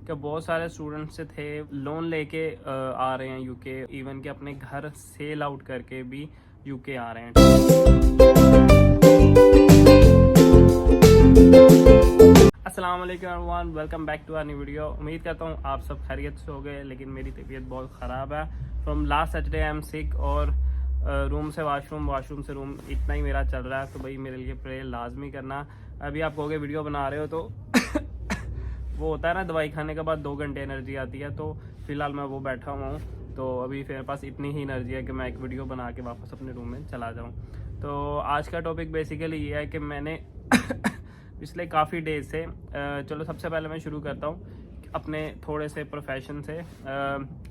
कि बहुत सारे स्टूडेंट्स थे लोन लेके आ रहे हैं यूके, इवन कि अपने घर सेल आउट करके भी यूके आ रहे हैं। अस्सलाम वालेकुम everyone, welcome back to our new video. उम्मीद करता हूँ आप सब खैरियत से हो गए, लेकिन मेरी तबीयत बहुत ख़राब है। From last Saturday I am sick और रूम से वाशरूम, वाशरूम से रूम, इतना ही मेरा चल रहा है। तो भाई मेरे लिए प्रे लाजमी करना। अभी आप कहोगे वीडियो बना रहे हो तो वो होता है ना, दवाई खाने के बाद 2 घंटे एनर्जी आती है, तो फिलहाल मैं वो बैठा हुआ हूँ। तो अभी मेरे पास इतनी ही एनर्जी है कि मैं एक वीडियो बना के वापस अपने रूम में चला जाऊँ। तो आज का टॉपिक बेसिकली ये है कि मैंने पिछले काफ़ी डेज से चलो सबसे पहले मैं शुरू करता हूँ अपने थोड़े से प्रोफेशन से।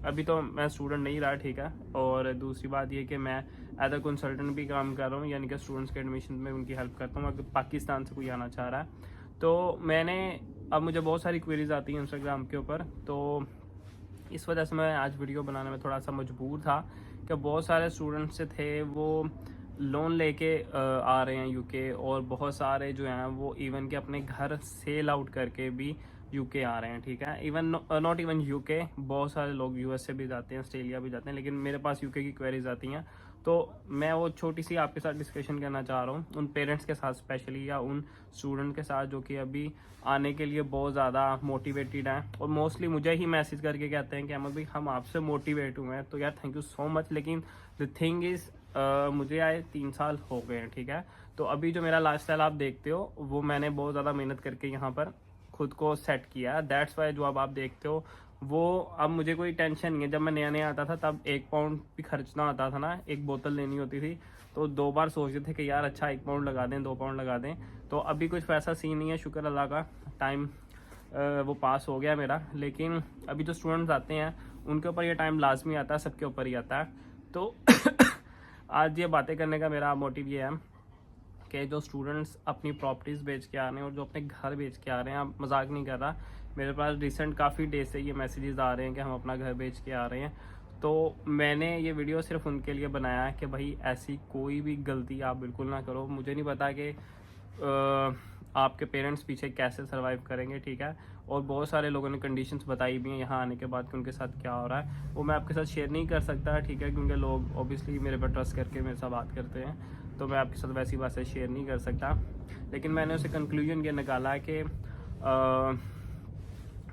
अभी तो मैं स्टूडेंट नहीं रहा, ठीक है। और दूसरी बात ये कि मैं एज अ कंसल्टेंट भी काम कर रहा हूँ, यानी कि स्टूडेंट्स के एडमिशन में उनकी हेल्प करता हूँ अगर पाकिस्तान से कोई आना चाह रहा है। तो मैंने अब मुझे बहुत सारी क्वेरीज आती हैं इंस्टाग्राम के ऊपर, तो इस वजह से मैं आज वीडियो बनाने में थोड़ा सा मजबूर था कि बहुत सारे स्टूडेंट्स थे वो लोन लेके आ रहे हैं यूके, और बहुत सारे जो हैं वो इवन के अपने घर सेल आउट करके भी यूके आ रहे हैं, ठीक है। इवन नॉट इवन यूके, बहुत सारे लोग यूएस से भी जाते हैं, ऑस्ट्रेलिया भी जाते हैं, लेकिन मेरे पास यूके की क्वेरीज आती हैं। तो मैं वो छोटी सी आपके साथ डिस्कशन करना चाह रहा हूँ उन पेरेंट्स के साथ स्पेशली, या उन स्टूडेंट के साथ जो कि अभी आने के लिए बहुत ज़्यादा मोटिवेटेड हैं, और मोस्टली मुझे ही मैसेज करके कहते हैं कि अहमद भाई हम आपसे मोटिवेट हुए हैं। तो यार थैंक यू सो मच, लेकिन द थिंग इज़ मुझे आए 3 साल हो गए हैं, ठीक है। तो अभी जो मेरा लाइफ स्टाइल आप देखते हो वो मैंने बहुत ज़्यादा मेहनत करके यहाँ पर खुद को सेट किया। दैट्स वाई जो अब आप देखते हो वो अब मुझे कोई टेंशन नहीं है। जब मैं नया नया आता था तब 1 पाउंड भी खर्चना आता था ना, एक बोतल लेनी होती थी तो 2 बार सोचते थे कि यार अच्छा 1 पाउंड लगा दें, 2 पाउंड लगा दें। तो अभी कुछ वैसा सीन नहीं है, शुक्र अल्लाह का। टाइम वो पास हो गया मेरा। लेकिन अभी जो स्टूडेंट्स आते हैं उनके ऊपर ये टाइम लाजमी आता है, सबके ऊपर ही आता है। तो आज ये बातें करने का मेरा मोटिव ये है कि जो स्टूडेंट्स अपनी प्रॉपर्टीज़ बेच के आ रहे हैं और जो अपने घर बेच के आ रहे हैं, आप मजाक नहीं कर रहा, मेरे पास रिसेंट काफ़ी डेज से ये मैसेजेस आ रहे हैं कि हम अपना घर बेच के आ रहे हैं। तो मैंने ये वीडियो सिर्फ उनके लिए बनाया है कि भाई ऐसी कोई भी गलती आप बिल्कुल ना करो। मुझे नहीं पता कि आपके पेरेंट्स पीछे कैसे सर्वाइव करेंगे, ठीक है। और बहुत सारे लोगों ने कंडीशंस बताई भी हैं यहाँ आने के बाद कि उनके साथ क्या हो रहा है, वो मैं आपके साथ शेयर नहीं कर सकता, ठीक है, क्योंकि लोग ऑब्वियसली मेरे पर ट्रस्ट करके मेरे साथ बात करते हैं, तो मैं आपके साथ वैसी बातें शेयर नहीं कर सकता। लेकिन मैंने उसे कंक्लूजन ये निकाला कि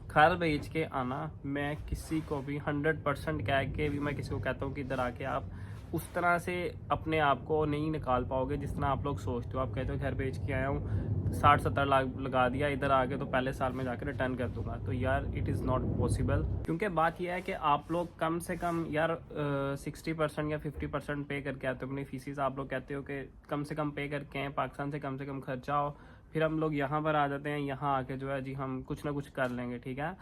घर बेच के आना, मैं किसी को भी 100% कह के भी मैं किसी को कहता हूँ कि इधर आके आप उस तरह से अपने आप को नहीं निकाल पाओगे जिस तरह आप लोग सोचते हो। आप कहते हो घर बेच के आया हूँ, 60-70 लाख लगा दिया, इधर आके तो पहले साल में जाकर रिटर्न कर दूंगा, तो यार इट इज़ नॉट पॉसिबल। क्योंकि बात यह है कि आप लोग कम से कम यार 60% या 50% पे करके आते हो अपनी फीसिस। आप लोग कहते हो कि कम से कम पे करके आए, पाकिस्तान से कम खर्चा हो, फिर हम लोग यहाँ पर आ जाते हैं, यहाँ आके जो है जी हम कुछ ना कुछ कर लेंगे, ठीक है।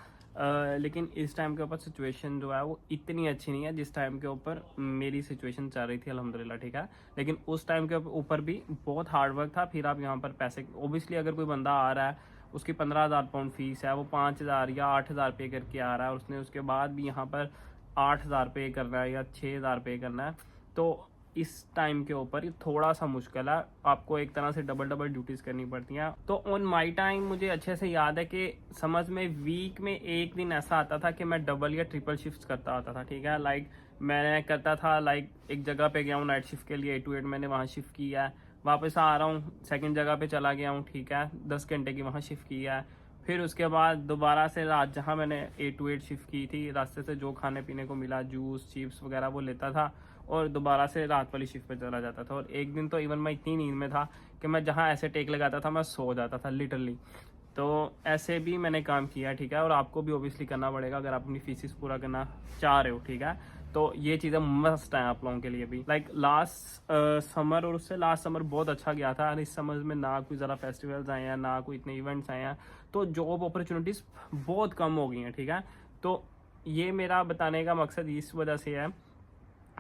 लेकिन इस टाइम के ऊपर सिचुएशन जो है वो इतनी अच्छी नहीं है जिस टाइम के ऊपर मेरी सिचुएशन चल रही थी, अल्हम्दुलिल्लाह, ठीक है। लेकिन उस टाइम के ऊपर भी बहुत हार्ड वर्क था। फिर आप यहाँ पर पैसे, ओबियसली अगर कोई बंदा आ रहा है उसकी 15,000 पाउंड फीस है, वो 5,000 या 8,000 पे करके आ रहा है, और उसने उसके बाद भी यहाँ पर 8,000 पे करना है या 6,000 पे करना है, तो इस टाइम के ऊपर ये थोड़ा सा मुश्किल है। आपको एक तरह से डबल ड्यूटीज़ करनी पड़ती हैं। तो ऑन माई टाइम मुझे अच्छे से याद है कि समझ में वीक में एक दिन ऐसा आता था कि मैं डबल या ट्रिपल शिफ्ट करता आता था, ठीक है। लाइक मैं करता था, लाइक एक जगह पे गया हूँ नाइट शिफ्ट के लिए 8 to 8 मैंने वहाँ शिफ्ट किया है, वापस आ रहा हूँ सेकंड जगह पे चला गया हूँ, ठीक है, 10 घंटे की वहाँ शिफ्ट किया है। फिर उसके बाद दोबारा से रात जहाँ मैंने 8 to 8 शिफ्ट की थी, रास्ते से जो खाने पीने को मिला, जूस चिप्स वगैरह वो लेता था, और दोबारा से रात वाली शिफ्ट पे चला जाता था। और एक दिन तो इवन मैं इतनी नींद में था कि मैं जहाँ ऐसे टेक लगाता था मैं सो जाता था लिटरली। तो ऐसे भी मैंने काम किया, ठीक है। और आपको भी ओबियसली करना पड़ेगा अगर आप अपनी फीसिस पूरा करना चाह रहे हो, ठीक है। तो ये चीज़ें मस्ट हैं आप लोगों के लिए भी। लाइक लास्ट समर और उससे लास्ट समर बहुत अच्छा गया था, और इस समर में ना कोई ज़रा फेस्टिवल्स आए हैं, ना कोई इतने इवेंट्स आए हैं, तो जॉब अपॉर्चुनिटीज़ बहुत कम हो गई हैं, ठीक है। तो ये मेरा बताने का मकसद इस वजह से है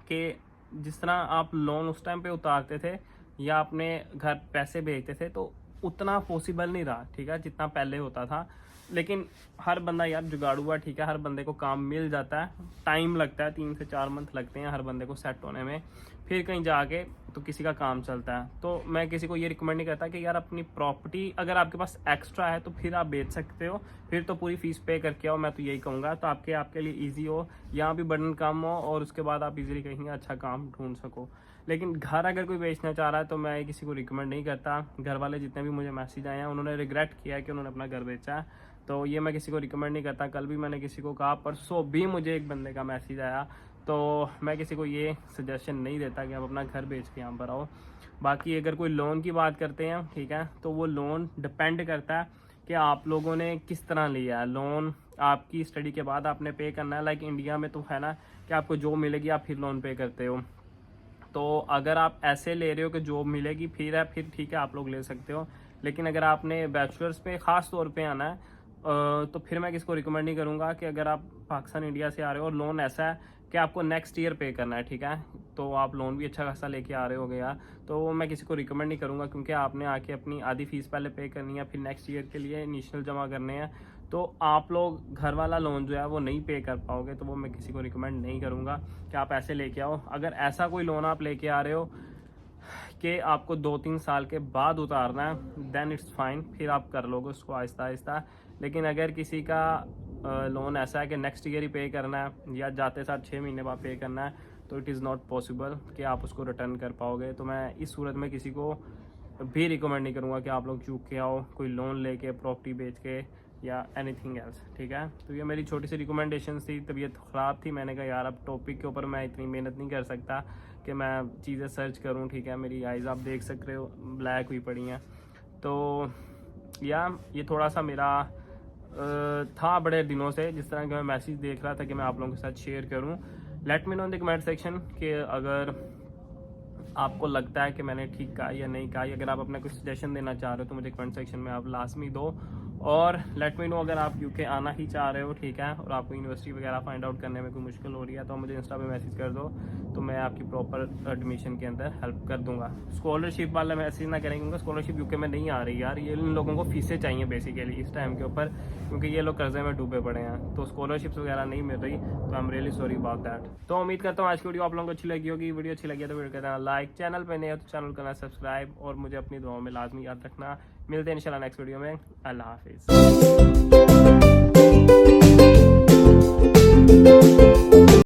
कि जिस तरह आप लोन उस टाइम पे उतारते थे या अपने घर पैसे भेजते थे, तो उतना पॉसिबल नहीं रहा, ठीक है, जितना पहले होता था। लेकिन हर बंदा यार जुगाड़ू हुआ, ठीक है, हर बंदे को काम मिल जाता है, टाइम लगता है, 3 से 4 मंथ लगते हैं हर बंदे को सेट होने में। फिर कहीं जाके तो किसी का काम चलता है। तो मैं किसी को ये रिकमेंड नहीं करता कि यार अपनी प्रॉपर्टी अगर आपके पास एक्स्ट्रा है तो फिर आप बेच सकते हो, फिर तो पूरी फीस पे करके आओ, मैं तो यही कहूँगा। तो आपके लिए ईजी हो, यहाँ भी बर्डन कम हो और उसके बाद आप इजीली कहीं अच्छा काम ढूंढ सको। लेकिन घर अगर कोई बेचना चाह रहा है तो मैं किसी को रिकमेंड नहीं करता। घर वाले जितने भी मुझे मैसेज आए हैं उन्होंने रिग्रेट किया है कि उन्होंने अपना घर बेचा है, तो ये मैं किसी को रिकमेंड नहीं करता। कल भी मैंने किसी को कहा, परसों भी मुझे एक बंदे का मैसेज आया, तो मैं किसी को ये सजेशन नहीं देता कि आप अपना घर बेच के यहाँ पर आओ। बाकी अगर कोई लोन की बात करते हैं, ठीक है, तो वो लोन डिपेंड करता है कि आप लोगों ने किस तरह लिया है। लोन आपकी स्टडी के बाद आपने पे करना है। लाइक इंडिया में तो है ना कि आपको जॉब मिलेगी आप फिर लोन पे करते हो। तो अगर आप ऐसे ले रहे हो कि जॉब मिलेगी फिर ठीक है, आप लोग ले सकते हो। लेकिन अगर आपने बैचलर्स पे ख़ास तौर पे आना है तो फिर मैं किसको रिकमेंड नहीं करूँगा कि अगर आप पाकिस्तान इंडिया से आ रहे हो और लोन ऐसा है कि आपको नेक्स्ट ईयर पे करना है, ठीक है, तो आप लोन भी अच्छा खासा लेके आ रहे हो गया, तो मैं किसी को रिकमेंड नहीं करूँगा, क्योंकि आपने आके अपनी आधी फीस पहले पे करनी है, फिर नेक्स्ट ईयर के लिए इनिशियल जमा करने हैं, तो आप लोग घर वाला लोन जो है वो नहीं पे कर पाओगे। तो वो मैं किसी को रिकमेंड नहीं करूँगा कि आप ऐसे लेके आओ। अगर ऐसा कोई लोन आप लेके आ रहे हो कि आपको 2-3 साल के बाद उतारना है, देन इट्स फाइन, फिर आप कर लोगे उसको आहिस्ता आहिस्ता। लेकिन अगर किसी का लोन ऐसा है कि नेक्स्ट ईयर ही पे करना है या जाते साथ 6 महीने बाद पे करना है, तो इट इज़ नॉट पॉसिबल कि आप उसको रिटर्न कर पाओगे। तो मैं इस सूरत में किसी को भी रिकमेंड नहीं करूँगा कि आप लोग चूक के आओ कोई लोन लेके, प्रॉपर्टी बेच के या एनीथिंग एल्स, ठीक है। तो ये मेरी छोटी सी रिकमेंडेशन थी। तबीयत ख़राब थी, मैंने कहा यार अब टॉपिक के ऊपर मैं इतनी मेहनत नहीं कर सकता कि मैं चीज़ें सर्च करूं, ठीक है। मेरी आइज़ आप देख सक रहे हो ब्लैक हुई पड़ी हैं। तो या ये थोड़ा सा मेरा था बड़े दिनों से, जिस तरह का मैं मैसेज देख रहा था कि मैं आप लोगों के साथ शेयर करूं। Let me know in the comment section कि अगर आपको लगता है कि मैंने ठीक कहा या नहीं कहा। अगर आप अपना कुछ सजेशन देना चाह रहे हो तो मुझे कमेंट सेक्शन में आप लाजमी दो। और लेट मी नो अगर आप यूके आना ही चाह रहे हो, ठीक है, और आपको यूनिवर्सिटी वगैरह फाइंड आउट करने में कोई मुश्किल हो रही है, तो मुझे इंस्टा पे मैसेज कर दो, तो मैं आपकी प्रॉपर एडमिशन के अंदर हेल्प कर दूंगा। स्कॉलरशिप वाला मैसेज ना करेंगे, क्योंकि स्कॉलरशिप यूके में नहीं आ रही यार। ये इन लोगों को फीसें चाहिए बेसिकली इस टाइम के ऊपर, क्योंकि ये लोग कर्जे में डूबे पड़े हैं, तो स्कॉलरशिप्स वगैरह नहीं मिल रही। तो I am really sorry about that. तो उम्मीद करता हूँ आज की वीडियो आप लोगों को अच्छी लगी होगी। वीडियो अच्छी लगी है तो वीडियो करना लाइक, चैनल पर नहीं है तो चैनल करना सब्सक्राइब, और मुझे अपनी दुआओं में लाजमी याद रखना। मिलते हैं इंशाल्लाह नेक्स्ट वीडियो में। अल्लाह हाफिज़।